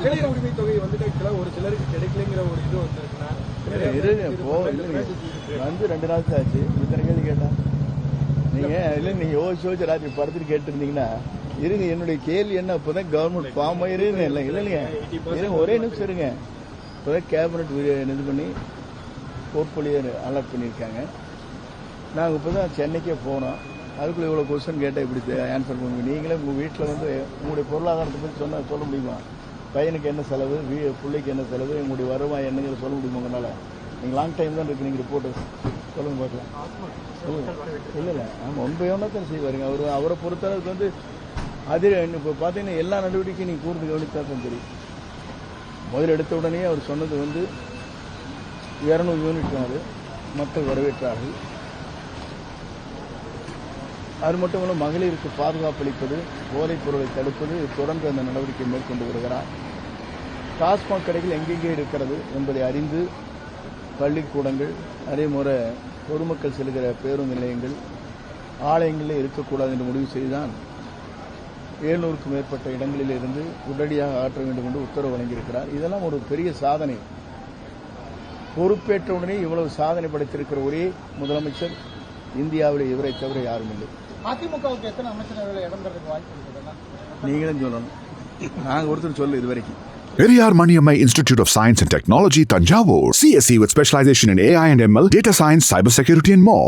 மகளிர் உரிமை தொகை வந்துட்டு ஒரு சிலருக்கு கிடைக்கலங்கிற ஒரு இது வந்துருக்குன்னா வந்து 2 நாள் ஆச்சு. இத்தனை கேள்வி கேட்டா நீங்க இல்ல நீங்க யோசிச்சு ராத்திரி படத்துக்கு கேட்டுருந்தீங்கன்னா இருங்க. என்னுடைய கேள்வி என்ன, இப்பதான் கவர்மெண்ட் ஃபார்ம் ஆயிருன்னு இல்லை இல்லைங்க, ஒரே நிமிஷம் இருங்க. இப்பதான் கேபினட் இது பண்ணி போர்ட்போலியோ அலாட் பண்ணியிருக்காங்க. நாங்கள் இப்பதான் சென்னைக்கே போனோம். அதுக்குள்ள இவ்வளவு கொஸ்டின் கேட்டால் இப்படி ஆன்சர் பண்ணுவீங்க. நீங்களே உங்க வீட்டில் வந்து உங்களுடைய பொருளாதாரத்தை பற்றி சொல்ல முடியுமா? பையனுக்கு என்ன செலவு, பிள்ளைக்கு என்ன செலவு, உங்களுடைய வருவாய் என்னங்கிற சொல்ல முடியுமா? உங்களால நீங்க லாங் டைம் தான் இருக்கு. நீங்க ரிப்போர்ட் சொல்லுங்க பார்க்கலாம். இல்ல ஆமா உண்மையான தான் செய்வாருங்க. அவரை பொறுத்தளவுக்கு வந்து அது இப்போ பார்த்தீங்கன்னா எல்லா நடவடிக்கையும் நீங்க கூர்ந்து கவனித்தா தான் தெரியும். முதல் எடுத்த உடனே அவர் சொன்னது வந்து 200 யூனிட் மக்கள் வரவேற்றார்கள். அது மட்டுமல்ல, மகளிருக்கு பாதுகாப்பு அளிப்பது, போதைப் பொருளை தடுப்பது, தொடர்ந்து அந்த நடவடிக்கை மேற்கொண்டு வருகிறார். டாஸ்மாக் கடைகள் எங்கெங்கே இருக்கிறது என்பதை அறிந்து பள்ளிக்கூடங்கள், அதே முறை பொதுமக்கள் செல்கிற பேருந்து நிலையங்கள், ஆலயங்களில் இருக்கக்கூடாது என்று முடிவு செய்துதான் 700க்கும் மேற்பட்ட இடங்களில் இருந்து உடனடியாக ஆற்ற வேண்டும் என்று உத்தரவு வழங்கியிருக்கிறார். இதெல்லாம் ஒரு பெரிய சாதனை. பொறுப்பேற்ற உடனே இவ்வளவு சாதனை படைத்திருக்கிற ஒரே முதலமைச்சர் இந்தியாவில் இவரை தவிர யாரும் இல்லை. அதிமுகவுக்கு எத்தனை அமைச்சரவையில் இடம் தரதுக்கு வாய்ப்பு இருக்குதுன்னா நீங்களும் சொல்லணும். நாங்கள் ஒருத்தர் சொல்லு இது வரைக்கும். Periyar Maniammai Institute of Science and Technology, Tanjavur. CSE with specialization in AI and ML, data science, cybersecurity and more.